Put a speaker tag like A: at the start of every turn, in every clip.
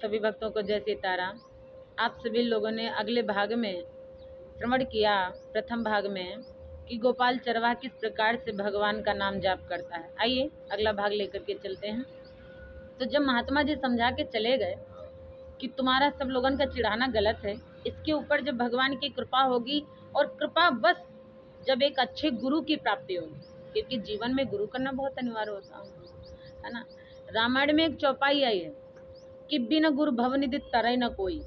A: सभी भक्तों को जय सीताराम। आप सभी लोगों ने अगले भाग में श्रवण किया, प्रथम भाग में, कि गोपाल चरवाहा किस प्रकार से भगवान का नाम जाप करता है। आइए अगला भाग लेकर के चलते हैं। तो जब महात्मा जी समझा के चले गए कि तुम्हारा सब लोगों का चिढ़ाना गलत है, इसके ऊपर जब भगवान की कृपा होगी, और कृपा बस जब एक अच्छे गुरु की प्राप्ति होगी, क्योंकि जीवन में गुरु करना बहुत अनिवार्य होता है ना। रामायण में एक चौपाई आई है कि बिन गुरु भवनिधि तरय न कोई।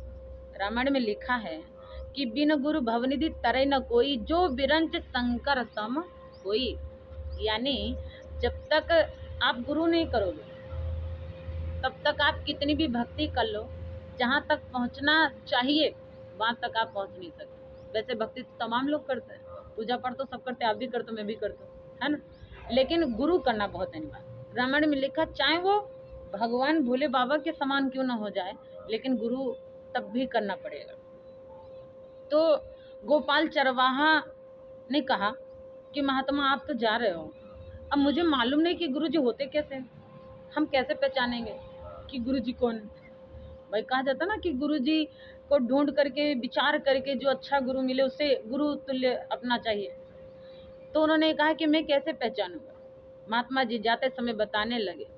A: रामायण में लिखा है कि बिन गुरु भवनिधि तरय न कोई, जो बिरंच शंकर सम कोई। यानी जब तक आप गुरु नहीं करोगे तब तक आप कितनी भी भक्ति कर लो, जहाँ तक पहुँचना चाहिए वहाँ तक आप पहुँच नहीं सकते। वैसे भक्ति तो तमाम लोग करते हैं, पूजा पाठ तो सब करते हैं, आप भी करते हो, मैं भी करता हूँ, है ना। लेकिन गुरु करना बहुत अनिवार्य। रामायण में लिखा, चाहे वो भगवान भोले बाबा के समान क्यों ना हो जाए, लेकिन गुरु तब भी करना पड़ेगा। तो गोपाल चरवाहा ने कहा कि महात्मा आप तो जा रहे हो, अब मुझे मालूम नहीं कि गुरुजी होते कैसे, हम कैसे पहचानेंगे कि गुरुजी कौन है। भाई कहा जाता ना कि गुरुजी को ढूंढ करके विचार करके जो अच्छा गुरु मिले उसे गुरु तुल्य अपना चाहिए। तो उन्होंने कहा कि मैं कैसे पहचानूंगा। महात्मा जी जाते समय बताने लगे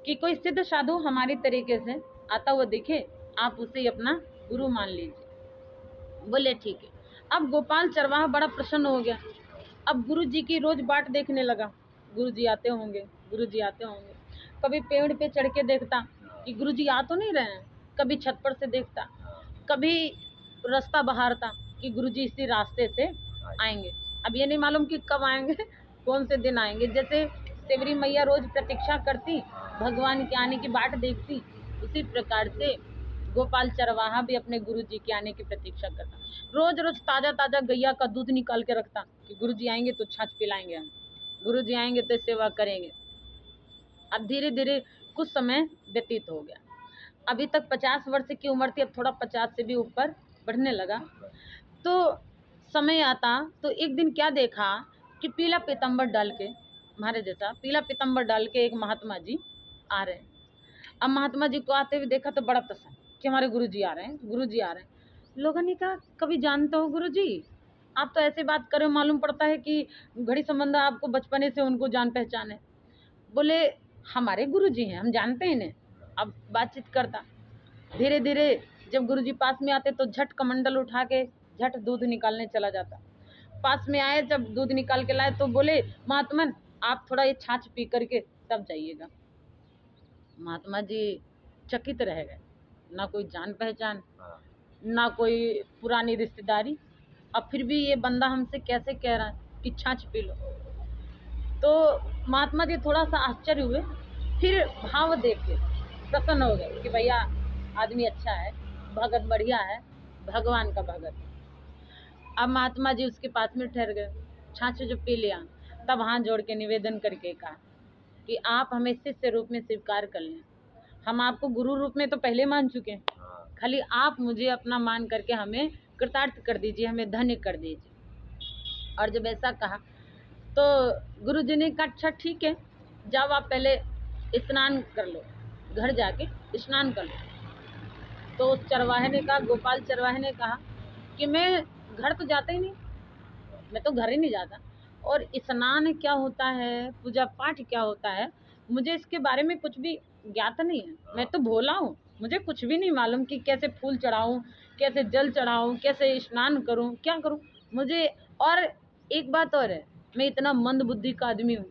A: कि कोई सिद्ध साधु हमारी तरीके से आता हुआ दिखे, आप उसे ही अपना गुरु मान लीजिए। बोले ठीक है। अब गोपाल चरवाहा बड़ा प्रसन्न हो गया। अब गुरु जी की रोज बाट देखने लगा, गुरु जी आते होंगे, गुरु जी आते होंगे। कभी पेड़ पे चढ़ के देखता कि गुरु जी आ तो नहीं रहे हैं, कभी छत पर से देखता, कभी रास्ता बहारता कि गुरु जी इसी रास्ते से आएंगे। अब ये नहीं मालूम कि कब आएंगे, कौन से दिन आएंगे। जैसे सेवरी मैया रोज प्रतीक्षा करती, भगवान के आने की बाट देखती, उसी प्रकार से गोपाल चरवाहा भी अपने गुरु जी के आने की प्रतीक्षा करता। रोज रोज ताजा ताजा गैया का दूध निकाल के रखता कि गुरु जी आएंगे तो छाछ पिलाएंगे हम, गुरु जी आएंगे तो सेवा करेंगे। अब धीरे धीरे कुछ समय व्यतीत हो गया। अभी तक 50 वर्ष की उम्र थी, अब थोड़ा 50 से भी ऊपर बढ़ने लगा। तो समय आता तो एक दिन क्या देखा कि पीला पीताम्बर डाल के, हमारे जैसा पीला पीताम्बर डाल के एक महात्मा जी आ रहे हैं। अब महात्मा जी को आते हुए देखा तो बड़ा प्रसन्न कि हमारे गुरु जी आ रहे हैं, गुरु जी आ रहे हैं। लोगों ने कहा, कभी जानते हो गुरु जी? आप तो ऐसे बात करो, मालूम पड़ता है कि घड़ी संबंध आपको बचपने से उनको जान पहचान है। बोले हमारे गुरु जी हैं, हम जानते हैं इन्हें। अब बातचीत करता। धीरे धीरे जब गुरु जी पास में आते तो झट कमंडल उठा के झट दूध निकालने चला जाता। पास में आए, जब दूध निकाल के लाए तो बोले, महात्मन आप थोड़ा ये छाछ पी करके तब जाइएगा। महात्मा जी चकित रह गए, ना कोई जान पहचान, ना कोई पुरानी रिश्तेदारी, अब फिर भी ये बंदा हमसे कैसे कह रहा है कि छाछ पी लो। तो महात्मा जी थोड़ा सा आश्चर्य हुए, फिर भाव देख के प्रसन्न हो गए कि भैया आदमी अच्छा है, भगत बढ़िया है, भगवान का भगत। अब महात्मा जी उसके पास में ठहर गए, छाछ जो पी लिया, तब हाथ जोड़ के निवेदन करके कहा कि आप हमें शिष्य रूप में स्वीकार कर लें। हम आपको गुरु रूप में तो पहले मान चुके हैं, खाली आप मुझे अपना मान करके हमें कृतार्थ कर दीजिए, हमें धन्य कर दीजिए। और जब ऐसा कहा तो गुरु जी ने कहा, अच्छा ठीक है, जाओ आप पहले स्नान कर लो, घर जाके स्नान कर लो। तो उस चरवाहे ने कहा, गोपाल चरवाहे ने कहा कि मैं घर तो जाता ही नहीं, मैं तो घर ही नहीं जाता, और स्नान क्या होता है, पूजा पाठ क्या होता है, मुझे इसके बारे में कुछ भी ज्ञात नहीं है। मैं तो भोला हूँ, मुझे कुछ भी नहीं मालूम कि कैसे फूल चढ़ाऊँ, कैसे जल चढ़ाऊँ, कैसे स्नान करूँ, क्या करूँ मुझे। और एक बात और है, मैं इतना मंद बुद्धि का आदमी हूँ।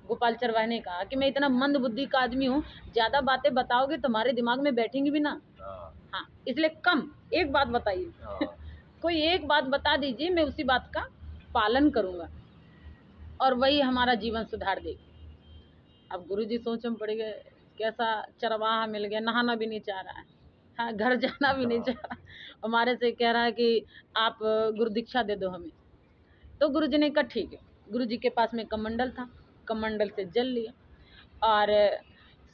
A: गोपाल चरवाहे ने कहा कि मैं इतना मंद बुद्धि का आदमी हूँ, ज़्यादा बातें बताओगे तुम्हारे दिमाग में बैठेंगी भी ना। हाँ, इसलिए कम एक बात बताइए, कोई एक बात बता दीजिए, मैं उसी बात का पालन करूँगा और वही हमारा जीवन सुधार देगी। अब गुरुजी सोच में पड़ गए, कैसा चरवाहा मिल गया, नहाना भी नहीं चाह रहा है, हाँ घर जाना भी नहीं चाह रहा, हमारे से कह रहा है कि आप गुरु दीक्षा दे दो हमें। तो गुरुजी ने कहा ठीक है। गुरुजी के पास में कमंडल था, कमंडल से जल लिया और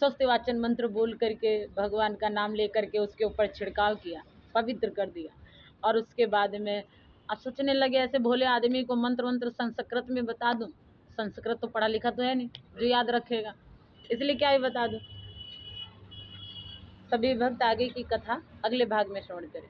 A: स्वस्थ वाचन मंत्र बोल करके भगवान का नाम ले करके उसके ऊपर छिड़काव किया, पवित्र कर दिया। और उसके बाद में अब सोचने लगे, ऐसे भोले आदमी को मंत्र मंत्र संस्कृत में बता दूं, संस्कृत तो पढ़ा लिखा तो है नहीं जो याद रखेगा, इसलिए क्या ही बता दूं। सभी भक्त आगे की कथा अगले भाग में श्रवण करें।